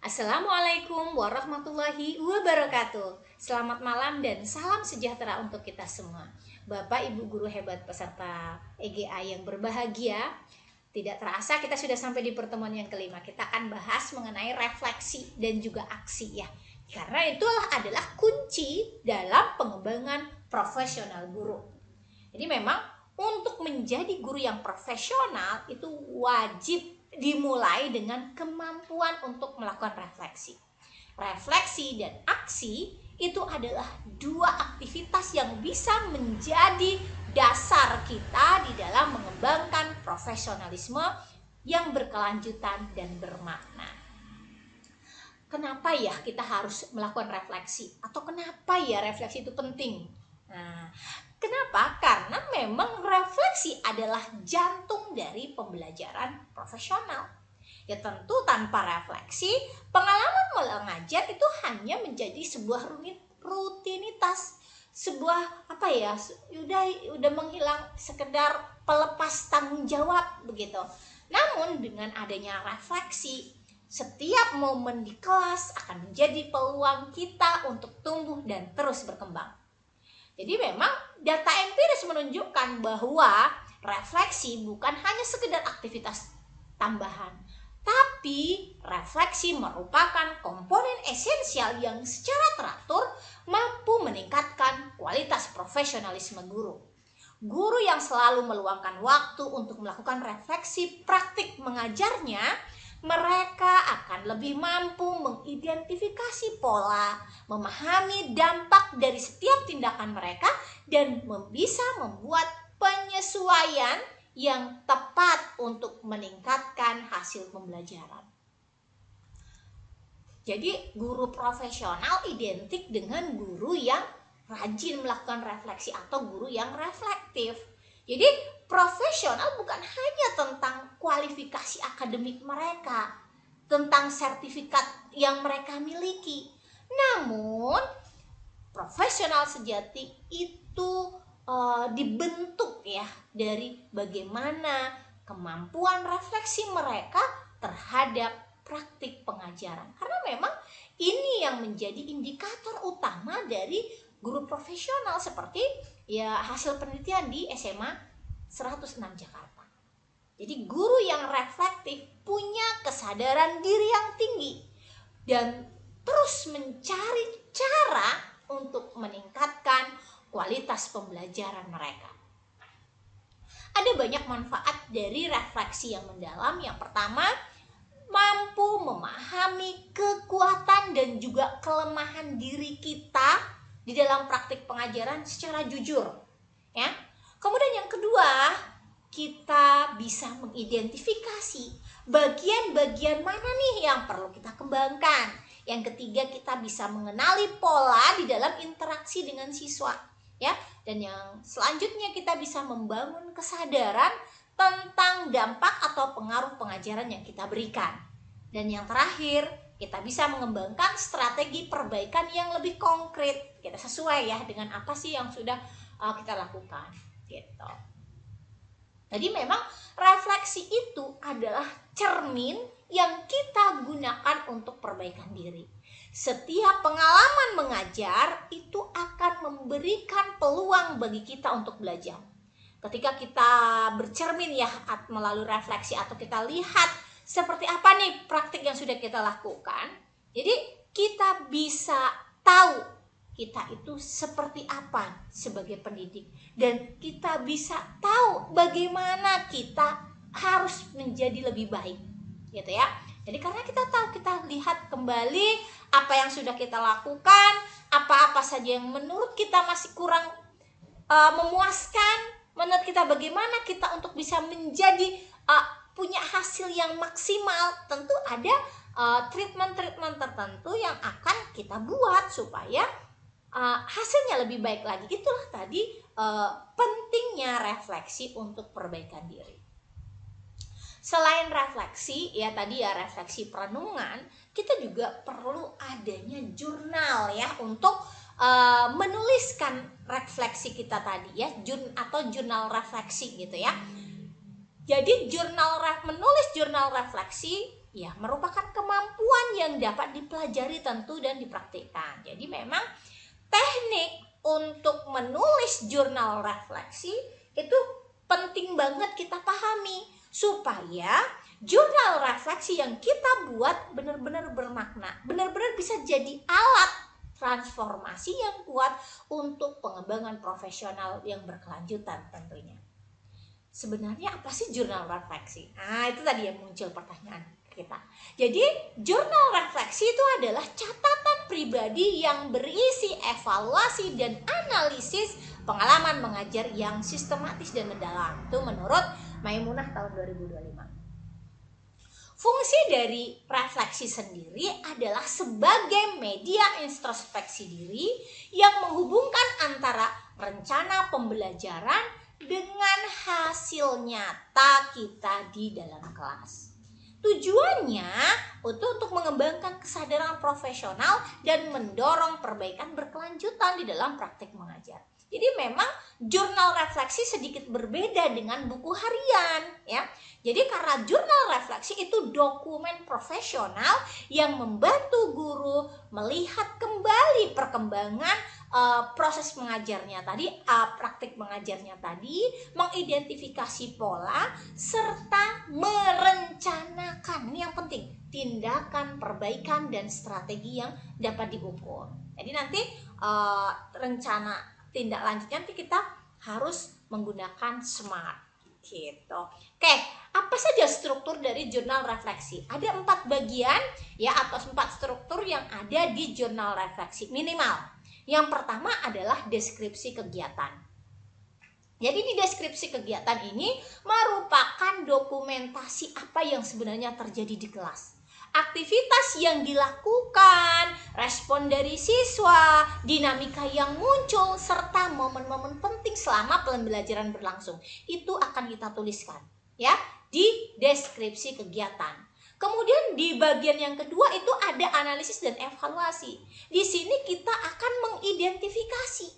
Assalamualaikum warahmatullahi wabarakatuh. Selamat malam dan salam sejahtera untuk kita semua. Bapak, Ibu guru hebat peserta EGA yang berbahagia, tidak terasa kita sudah sampai di pertemuan yang kelima. Kita akan bahas mengenai refleksi dan juga aksi ya. Karena itulah adalah kunci dalam pengembangan profesional guru. Jadi memang untuk menjadi guru yang profesional itu wajib dimulai dengan kemampuan untuk melakukan refleksi. Refleksi dan aksi itu adalah dua aktivitas yang bisa menjadi dasar kita di dalam mengembangkan profesionalisme yang berkelanjutan dan bermakna. Kenapa ya kita harus melakukan refleksi? Atau kenapa ya refleksi itu penting? Nah, kenapa? Karena memang refleksi adalah jantung dari pembelajaran profesional. Ya tentu tanpa refleksi, pengalaman mengajar itu hanya menjadi sebuah rutinitas, sebuah udah menghilang, sekedar pelepas tanggung jawab begitu. Namun dengan adanya refleksi, setiap momen di kelas akan menjadi peluang kita untuk tumbuh dan terus berkembang. Jadi memang data empiris menunjukkan bahwa refleksi bukan hanya sekedar aktivitas tambahan, tapi refleksi merupakan komponen esensial yang secara teratur mampu meningkatkan kualitas profesionalisme guru. Guru yang selalu meluangkan waktu untuk melakukan refleksi praktik mengajarnya, mereka akan lebih mampu mengidentifikasi pola, memahami dampak dari setiap tindakan mereka, dan bisa membuat penyesuaian yang tepat untuk meningkatkan hasil pembelajaran. Jadi guru profesional identik dengan guru yang rajin melakukan refleksi atau guru yang reflektif. Jadi profesional bukan hanya tentang kualifikasi akademik mereka, tentang sertifikat yang mereka miliki. Namun profesional sejati itu dibentuk ya dari bagaimana kemampuan refleksi mereka terhadap praktik pengajaran. Karena memang ini yang menjadi indikator utama dari guru profesional, seperti ya hasil penelitian di SMA 106 Jakarta. Jadi guru yang reflektif punya kesadaran diri yang tinggi dan terus mencari cara untuk meningkatkan kualitas pembelajaran mereka. Ada banyak manfaat dari refleksi yang mendalam. Yang pertama, mampu memahami kekuatan dan juga kelemahan diri kita di dalam praktik pengajaran secara jujur, ya. Kemudian yang kedua, kita bisa mengidentifikasi bagian-bagian mana nih yang perlu kita kembangkan. Yang ketiga, kita bisa mengenali pola di dalam interaksi dengan siswa, ya. Dan yang selanjutnya, kita bisa membangun kesadaran tentang dampak atau pengaruh pengajaran yang kita berikan. Dan yang terakhir, kita bisa mengembangkan strategi perbaikan yang lebih konkret. Kita sesuai ya dengan apa sih yang sudah kita lakukan gitu. Jadi memang refleksi itu adalah cermin yang kita gunakan untuk perbaikan diri. Setiap pengalaman mengajar itu akan memberikan peluang bagi kita untuk belajar. Ketika kita bercermin ya melalui refleksi, atau kita lihat seperti apa nih praktik yang sudah kita lakukan, jadi kita bisa tahu kita itu seperti apa sebagai pendidik, dan kita bisa tahu bagaimana kita harus menjadi lebih baik gitu ya. Jadi karena kita tahu, kita lihat kembali apa yang sudah kita lakukan, apa-apa saja yang menurut kita masih kurang memuaskan, menurut kita bagaimana kita untuk bisa menjadi punya hasil yang maksimal. Tentu ada treatment tertentu yang akan kita buat supaya hasilnya lebih baik lagi. Itulah tadi pentingnya refleksi untuk perbaikan diri. Selain refleksi, ya tadi ya refleksi perenungan, kita juga perlu adanya jurnal ya untuk menuliskan refleksi kita tadi ya, atau jurnal refleksi gitu ya. Jadi menulis jurnal refleksi ya merupakan kemampuan yang dapat dipelajari tentu dan dipraktikkan. Jadi memang teknik untuk menulis jurnal refleksi itu penting banget kita pahami supaya jurnal refleksi yang kita buat benar-benar bermakna, benar-benar bisa jadi alat transformasi yang kuat untuk pengembangan profesional yang berkelanjutan tentunya. Sebenarnya apa sih jurnal refleksi? Nah, itu tadi yang muncul pertanyaan kita. Jadi, jurnal refleksi itu adalah catatan pribadi yang berisi evaluasi dan analisis pengalaman mengajar yang sistematis dan mendalam. Itu menurut Maimunah tahun 2025. Fungsi dari refleksi sendiri adalah sebagai media introspeksi diri yang menghubungkan antara rencana pembelajaran dengan hasil nyata kita di dalam kelas. Tujuannya untuk mengembangkan kesadaran profesional dan mendorong perbaikan berkelanjutan di dalam praktik mengajar. Jadi memang jurnal refleksi sedikit berbeda dengan buku harian ya. Jadi karena jurnal refleksi itu dokumen profesional yang membantu guru melihat kembali perkembangan proses mengajarnya tadi, praktik mengajarnya tadi, mengidentifikasi pola serta merencanakan. Ini yang penting, tindakan, perbaikan dan strategi yang dapat diukur. Jadi nanti rencana tindak lanjutnya nanti kita harus menggunakan SMART gitu. Oke, apa saja struktur dari jurnal refleksi? Ada 4 bagian ya, atau 4 struktur yang ada di jurnal refleksi minimal. Yang pertama adalah deskripsi kegiatan. Jadi di deskripsi kegiatan ini merupakan dokumentasi apa yang sebenarnya terjadi di kelas. Aktivitas yang dilakukan, respon dari siswa, dinamika yang muncul, serta momen-momen penting selama pembelajaran berlangsung. Itu akan kita tuliskan ya di deskripsi kegiatan. Kemudian di bagian yang kedua itu ada analisis dan evaluasi. Di sini kita akan mengidentifikasi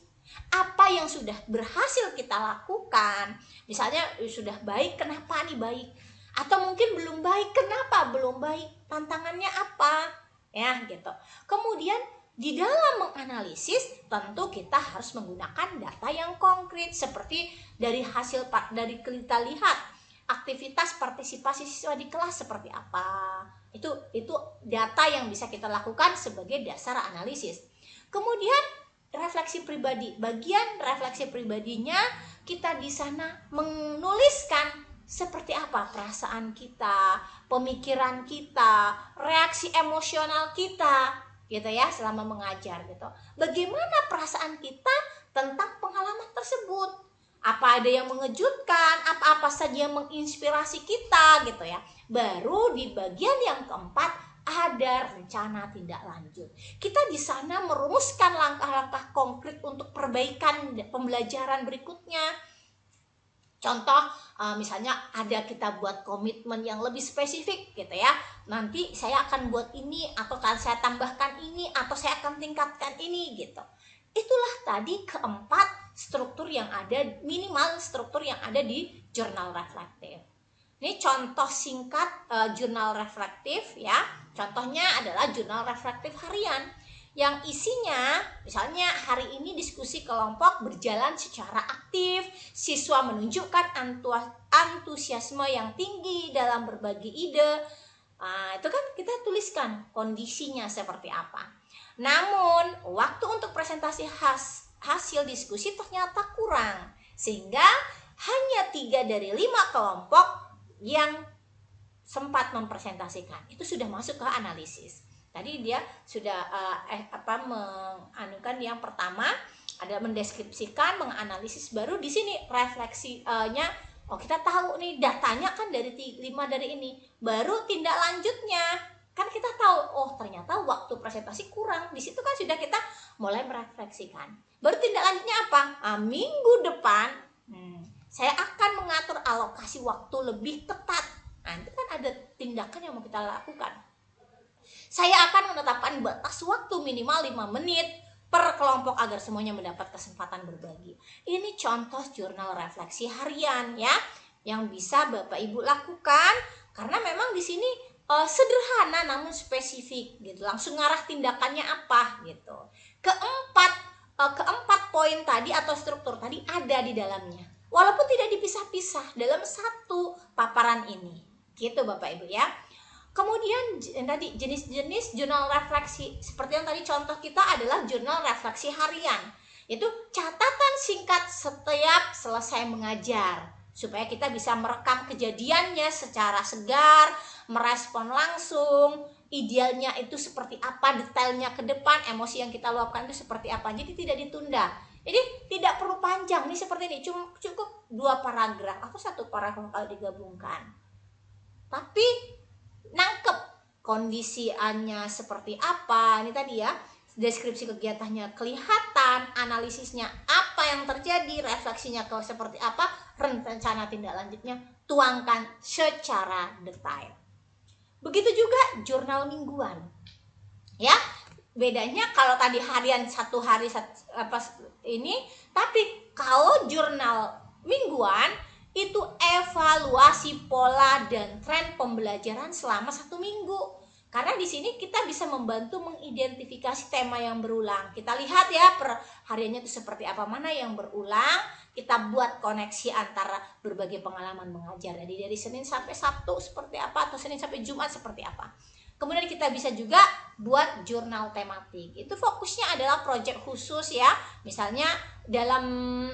apa yang sudah berhasil kita lakukan. Misalnya sudah baik, kenapa nih baik? Atau mungkin belum baik, kenapa belum baik? Tantangannya apa? Ya, gitu. Kemudian di dalam menganalisis tentu kita harus menggunakan data yang konkret seperti dari hasil dari kita lihat aktivitas partisipasi siswa di kelas seperti apa. Itu data yang bisa kita lakukan sebagai dasar analisis. Kemudian refleksi pribadi. Bagian refleksi pribadinya kita di sana menuliskan seperti apa perasaan kita, pemikiran kita, reaksi emosional kita gitu ya selama mengajar gitu. Bagaimana perasaan kita tentang pengalaman tersebut? Apa ada yang mengejutkan, apa-apa saja yang menginspirasi kita gitu ya. Baru di bagian yang keempat ada rencana tindak lanjut. Kita di sana merumuskan langkah-langkah konkret untuk perbaikan pembelajaran berikutnya. Contoh misalnya ada kita buat komitmen yang lebih spesifik gitu ya. Nanti saya akan buat ini, atau kan saya tambahkan ini, atau saya akan tingkatkan ini gitu. Itulah tadi keempat struktur yang ada, minimal struktur yang ada di jurnal reflektif. Ini contoh singkat jurnal reflektif ya. Contohnya adalah jurnal reflektif harian yang isinya misalnya hari ini diskusi kelompok berjalan secara aktif, siswa menunjukkan antusiasme yang tinggi dalam berbagi ide. Nah, itu kan kita tuliskan kondisinya seperti apa. Namun waktu untuk presentasi hasil diskusi ternyata kurang, sehingga hanya 3 dari 5 kelompok yang sempat mempresentasikan. Itu sudah masuk ke analisis. Tadi dia sudah menganukan yang pertama ada mendeskripsikan, menganalisis, baru di sini refleksinya. Oh, kita tahu nih datanya kan dari 5 dari ini. Baru tindak lanjutnya. Kan kita tahu, oh ternyata waktu presentasi kurang. Di situ kan sudah kita mulai merefleksikan. Baru tindak lanjutnya apa? Minggu depan saya akan mengatur alokasi waktu lebih ketat. Nah, itu kan ada tindakan yang mau kita lakukan. Saya akan menetapkan batas waktu minimal 5 menit per kelompok agar semuanya mendapat kesempatan berbagi. Ini contoh jurnal refleksi harian ya, yang bisa Bapak Ibu lakukan, karena memang di sini sederhana namun spesifik gitu, langsung ngarah tindakannya apa gitu. Keempat poin tadi atau struktur tadi ada di dalamnya, walaupun tidak dipisah-pisah dalam satu paparan ini gitu Bapak Ibu ya. Kemudian tadi jenis-jenis jurnal refleksi, seperti yang tadi contoh kita adalah jurnal refleksi harian, itu catatan singkat setiap selesai mengajar, supaya kita bisa merekam kejadiannya secara segar, merespon langsung, idealnya itu seperti apa, detailnya ke depan, emosi yang kita luapkan itu seperti apa. Jadi tidak ditunda. Jadi tidak perlu panjang nih seperti ini, cukup 2 paragraf atau 1 paragraf kalau digabungkan. Tapi nangkep kondisiannya seperti apa. Ini tadi ya, deskripsi kegiatannya kelihatan, analisisnya apa yang terjadi, refleksinya ke seperti apa, rencana tindak lanjutnya tuangkan secara detail. Begitu juga jurnal mingguan. Ya, bedanya kalau tadi harian 1 hari ini, tapi kalau jurnal mingguan itu evaluasi pola dan tren pembelajaran selama 1 minggu. Karena di sini kita bisa membantu mengidentifikasi tema yang berulang. Kita lihat ya per hariannya itu seperti apa, mana yang berulang. Kita buat koneksi antara berbagai pengalaman mengajar. Jadi dari Senin sampai Sabtu seperti apa, atau Senin sampai Jumat seperti apa. Kemudian kita bisa juga buat jurnal tematik. Itu fokusnya adalah proyek khusus ya. Misalnya dalam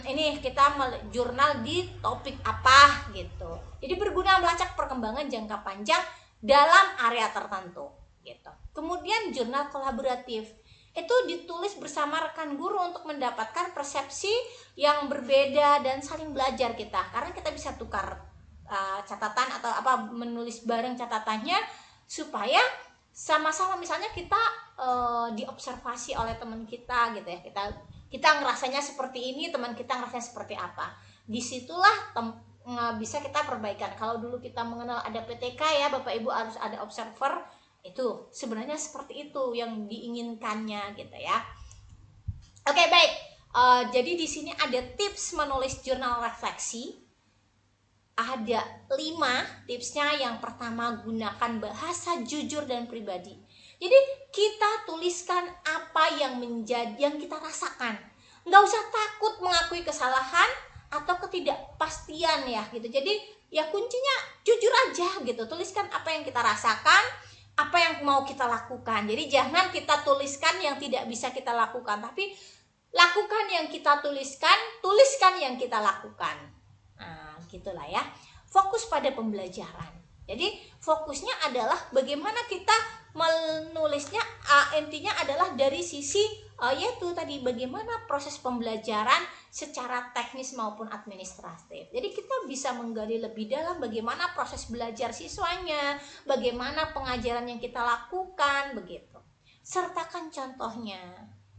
ini kita jurnal di topik apa gitu. Jadi berguna melacak perkembangan jangka panjang dalam area tertentu gitu. Kemudian jurnal kolaboratif itu ditulis bersama rekan guru untuk mendapatkan persepsi yang berbeda dan saling belajar kita, karena kita bisa tukar catatan atau apa, menulis bareng catatannya supaya sama-sama, misalnya kita diobservasi oleh teman kita gitu ya, kita ngerasanya seperti ini, teman kita ngerasanya seperti apa. Disitulah bisa kita perbaikan. Kalau dulu kita mengenal ada PTK ya Bapak Ibu, harus ada observer, itu sebenarnya seperti itu yang diinginkannya gitu ya. Oke, baik. Jadi di sini ada tips menulis jurnal refleksi. Ada 5 tipsnya. Yang pertama, gunakan bahasa jujur dan pribadi. Jadi kita tuliskan apa yang kita rasakan. Nggak usah takut mengakui kesalahan atau ketidakpastian ya gitu. Jadi ya kuncinya jujur aja gitu. Tuliskan apa yang kita rasakan, apa yang mau kita lakukan. Jadi jangan kita tuliskan yang tidak bisa kita lakukan, tapi lakukan yang kita tuliskan yang kita lakukan. Nah, gitulah ya. Fokus pada pembelajaran. Jadi fokusnya adalah bagaimana kita menulisnya, intinya adalah dari sisi yaitu tadi bagaimana proses pembelajaran secara teknis maupun administratif. Jadi kita bisa menggali lebih dalam bagaimana proses belajar siswanya, bagaimana pengajaran yang kita lakukan begitu. Sertakan contohnya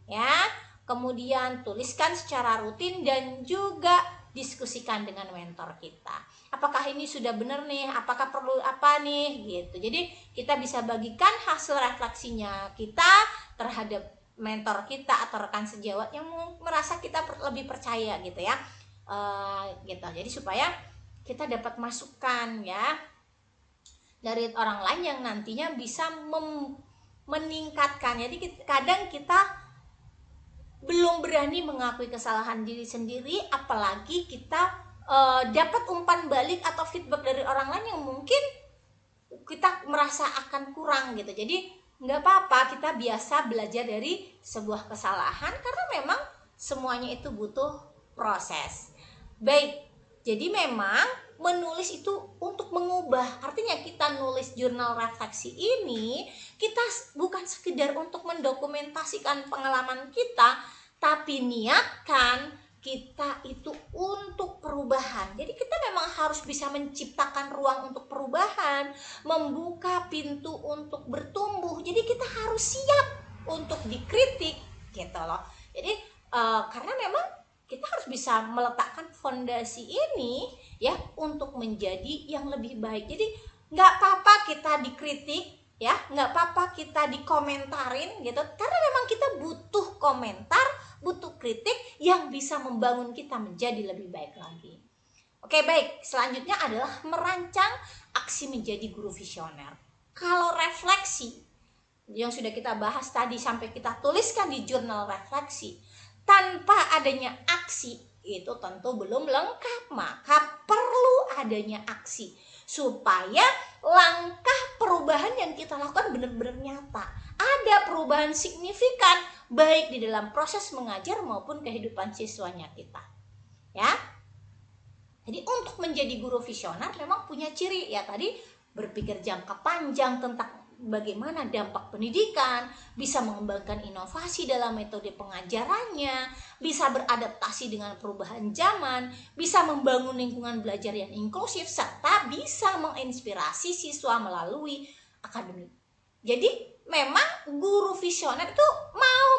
ya. Kemudian tuliskan secara rutin dan juga diskusikan dengan mentor kita. Apakah ini sudah benar nih? Apakah perlu apa nih? Gitu. Jadi kita bisa bagikan hasil refleksinya kita terhadap mentor kita atau rekan sejawat yang merasa kita lebih percaya gitu ya. Gitu. Jadi supaya kita dapat masukan ya dari orang lain yang nantinya bisa meningkatkan. Jadi kadang kita belum berani mengakui kesalahan diri sendiri, apalagi kita dapat umpan balik atau feedback dari orang lain yang mungkin kita merasa akan kurang gitu. Jadi nggak apa-apa, kita biasa belajar dari sebuah kesalahan karena memang semuanya itu butuh proses. Baik, jadi memang menulis itu untuk mengubah. Artinya kita nulis jurnal refleksi ini, kita bukan sekedar untuk mendokumentasikan pengalaman kita, tapi niatkan kita itu untuk perubahan. Jadi kita memang harus bisa menciptakan ruang untuk perubahan, membuka pintu untuk bertumbuh. Jadi kita harus siap untuk dikritik gitu loh. Jadi karena memang kita harus bisa meletakkan fondasi ini ya untuk menjadi yang lebih baik. Jadi nggak apa-apa kita dikritik ya, nggak apa-apa kita dikomentarin gitu, karena memang kita butuh komentar, butuh kritik yang bisa membangun kita menjadi lebih baik lagi. Oke, baik, selanjutnya adalah merancang aksi menjadi guru visioner. Kalau refleksi yang sudah kita bahas tadi sampai kita tuliskan di jurnal refleksi, tanpa adanya aksi itu tentu belum lengkap. Maka perlu adanya aksi supaya langkah perubahan yang kita lakukan benar-benar nyata, ada perubahan signifikan baik di dalam proses mengajar maupun kehidupan siswanya kita, ya. Jadi untuk menjadi guru visioner memang punya ciri, ya tadi, berpikir jangka panjang tentang bagaimana dampak pendidikan, bisa mengembangkan inovasi dalam metode pengajarannya, bisa beradaptasi dengan perubahan zaman, bisa membangun lingkungan belajar yang inklusif, serta bisa menginspirasi siswa melalui akademik. Jadi memang guru visioner itu mau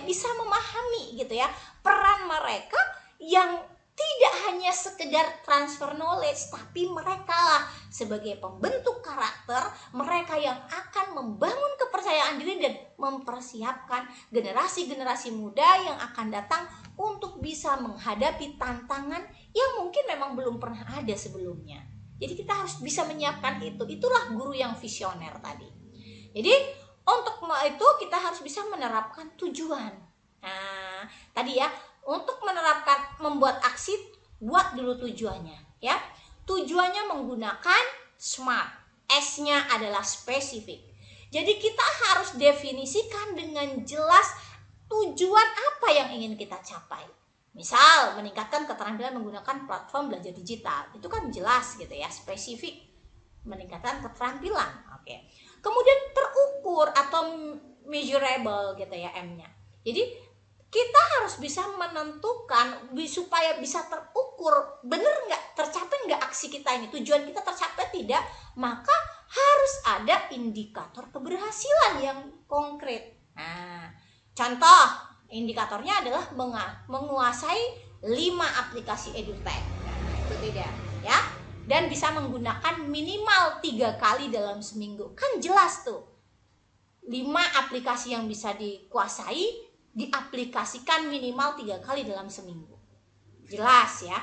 bisa memahami gitu ya peran mereka yang tidak hanya sekedar transfer knowledge, tapi mereka lah sebagai pembentuk karakter, mereka yang akan membangun kepercayaan diri dan mempersiapkan generasi-generasi muda yang akan datang untuk bisa menghadapi tantangan yang mungkin memang belum pernah ada sebelumnya. Jadi kita harus bisa menyiapkan itu. Itulah guru yang visioner tadi. Jadi untuk itu kita harus bisa menerapkan tujuan. Nah, tadi ya, untuk menerapkan membuat aksi, buat dulu tujuannya, ya. Tujuannya menggunakan SMART. S-nya adalah spesifik. Jadi kita harus definisikan dengan jelas tujuan apa yang ingin kita capai. Misal meningkatkan keterampilan menggunakan platform belajar digital. Itu kan jelas gitu ya, spesifik. Meningkatkan keterampilan. Oke. Kemudian terukur atau measurable gitu ya, M-nya. Jadi kita harus bisa menentukan supaya bisa terukur, bener nggak, tercapai nggak aksi kita ini, tujuan kita tercapai tidak, maka harus ada indikator keberhasilan yang konkret. Nah, contoh indikatornya adalah menguasai 5 aplikasi edutech. Nah, itu tidak ya, dan bisa menggunakan minimal 3 kali dalam seminggu. Kan jelas tuh, 5 aplikasi yang bisa dikuasai diaplikasikan minimal 3 kali dalam seminggu. Jelas ya,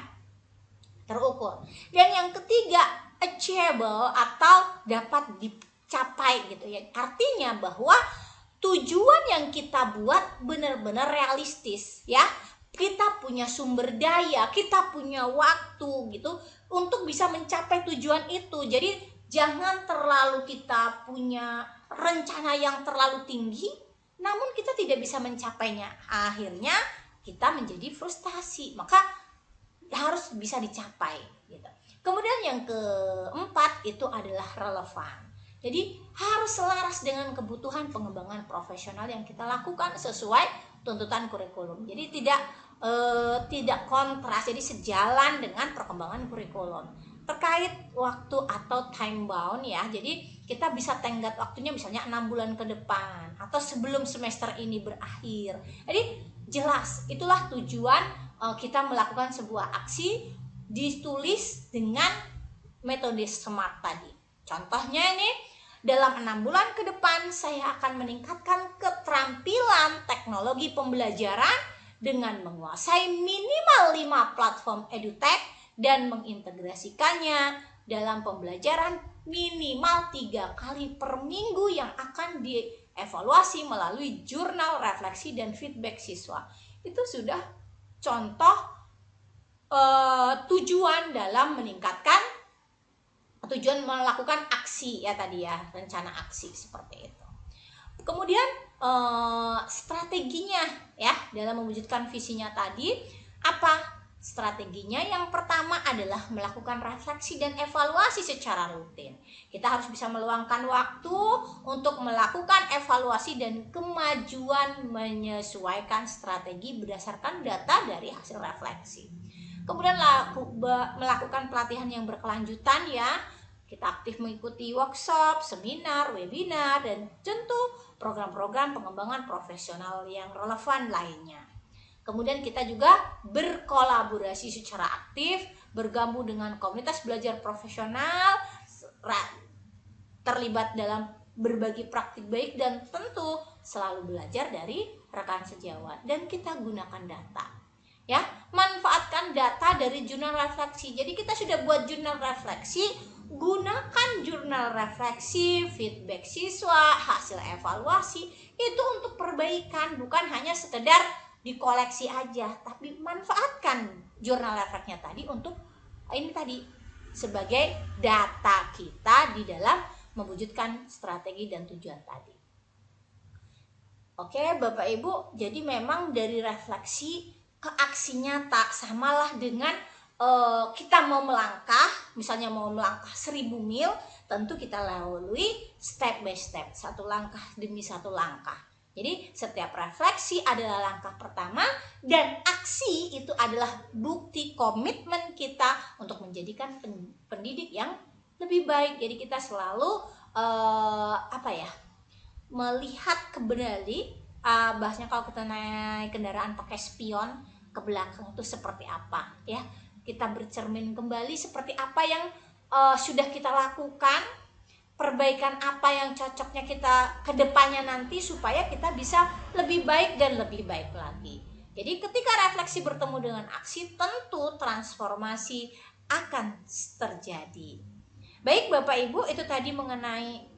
terukur. Dan yang ketiga, achievable atau dapat dicapai gitu ya. Artinya bahwa tujuan yang kita buat benar-benar realistis ya. Kita punya sumber daya, kita punya waktu gitu untuk bisa mencapai tujuan itu. Jadi jangan terlalu kita punya rencana yang terlalu tinggi namun kita tidak bisa mencapainya, akhirnya kita menjadi frustasi. Maka harus bisa dicapai gitu. Kemudian yang keempat itu adalah relevan. Jadi harus selaras dengan kebutuhan pengembangan profesional yang kita lakukan sesuai tuntutan kurikulum. Jadi tidak kontras, jadi sejalan dengan perkembangan kurikulum. Terkait waktu atau time bound ya, jadi kita bisa tenggat waktunya misalnya 6 bulan ke depan atau sebelum semester ini berakhir. Jadi jelas, itulah tujuan kita melakukan sebuah aksi ditulis dengan metode SMART tadi. Contohnya ini, dalam 6 bulan ke depan saya akan meningkatkan keterampilan teknologi pembelajaran dengan menguasai minimal 5 platform edutech dan mengintegrasikannya dalam pembelajaran minimal 3 kali per minggu yang akan dievaluasi melalui jurnal refleksi dan feedback siswa. Itu sudah contoh tujuan dalam meningkatkan, tujuan melakukan aksi ya tadi ya, rencana aksi seperti itu. Kemudian strateginya ya dalam mewujudkan visinya tadi apa? Strateginya yang pertama adalah melakukan refleksi dan evaluasi secara rutin. Kita harus bisa meluangkan waktu untuk melakukan evaluasi dan kemajuan menyesuaikan strategi berdasarkan data dari hasil refleksi. Kemudian melakukan pelatihan yang berkelanjutan ya. Kita aktif mengikuti workshop, seminar, webinar, dan tentu program-program pengembangan profesional yang relevan lainnya. Kemudian kita juga berkolaborasi secara aktif, bergabung dengan komunitas belajar profesional, terlibat dalam berbagi praktik baik, dan tentu selalu belajar dari rekan sejawat. Dan kita gunakan data. Ya, manfaatkan data dari jurnal refleksi. Jadi kita sudah buat jurnal refleksi, gunakan jurnal refleksi, feedback siswa, hasil evaluasi itu untuk perbaikan, bukan hanya sekedar dikoleksi aja, tapi manfaatkan jurnal refleksinya tadi untuk ini tadi sebagai data kita di dalam mewujudkan strategi dan tujuan tadi. Oke Bapak Ibu, jadi memang dari refleksi ke aksi nyata samalah dengan kita mau melangkah, misalnya mau melangkah 1000 mil, tentu kita lalui step by step, satu langkah demi satu langkah. Jadi setiap refleksi adalah langkah pertama, dan aksi itu adalah bukti komitmen kita untuk menjadikan pendidik yang lebih baik. Jadi kita selalu melihat kembali, bahasnya kalau kita naik kendaraan pakai spion ke belakang itu seperti apa ya. Kita bercermin kembali seperti apa yang sudah kita lakukan, perbaikan apa yang cocoknya kita ke depannya nanti supaya kita bisa lebih baik dan lebih baik lagi. Jadi ketika refleksi bertemu dengan aksi, tentu transformasi akan terjadi. Baik Bapak Ibu, itu tadi mengenai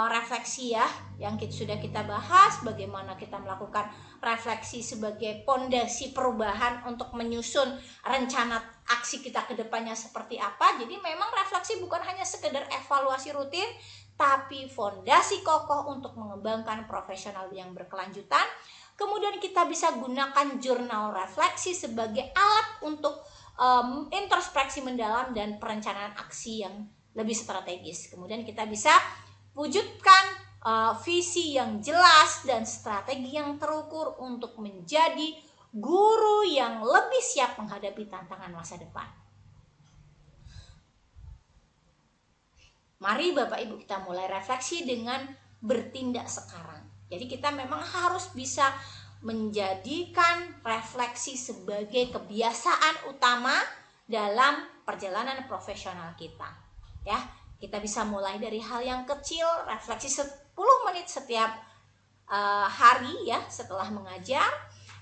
refleksi ya, yang sudah kita bahas, bagaimana kita melakukan refleksi sebagai pondasi perubahan untuk menyusun rencana aksi kita ke depannya seperti apa. Jadi memang refleksi bukan hanya sekedar evaluasi rutin, tapi fondasi kokoh untuk mengembangkan profesional yang berkelanjutan. Kemudian kita bisa gunakan jurnal refleksi sebagai alat untuk introspeksi mendalam dan perencanaan aksi yang lebih strategis. Kemudian kita bisa wujudkan visi yang jelas dan strategi yang terukur untuk menjadi guru yang lebih siap menghadapi tantangan masa depan. Mari Bapak Ibu kita mulai refleksi dengan bertindak sekarang. Jadi kita memang harus bisa menjadikan refleksi sebagai kebiasaan utama dalam perjalanan profesional kita. Ya, kita bisa mulai dari hal yang kecil, refleksi 10 menit setiap hari ya setelah mengajar.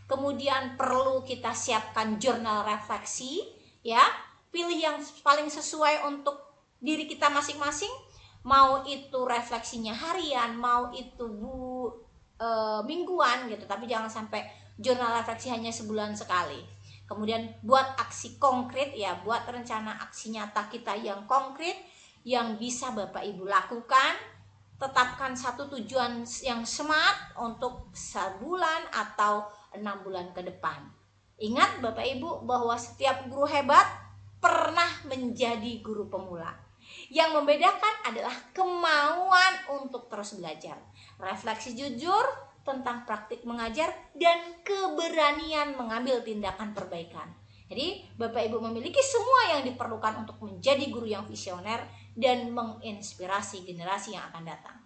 Kemudian perlu kita siapkan jurnal refleksi ya. Pilih yang paling sesuai untuk diri kita masing-masing. Mau itu refleksinya harian, mau itu mingguan gitu, tapi jangan sampai jurnal refleksi hanya sebulan sekali. Kemudian buat aksi konkret ya, buat rencana aksi nyata kita yang konkret yang bisa Bapak Ibu lakukan. Tetapkan satu tujuan yang SMART untuk sebulan atau 6 bulan ke depan. Ingat Bapak Ibu bahwa setiap guru hebat pernah menjadi guru pemula. Yang membedakan adalah kemauan untuk terus belajar, refleksi jujur tentang praktik mengajar, dan keberanian mengambil tindakan perbaikan. Jadi Bapak Ibu memiliki semua yang diperlukan untuk menjadi guru yang visioner dan menginspirasi generasi yang akan datang.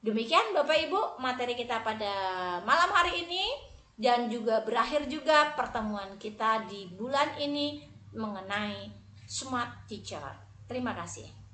Demikian Bapak Ibu materi kita pada malam hari ini, dan juga berakhir juga pertemuan kita di bulan ini mengenai Smart Teacher. Terima kasih.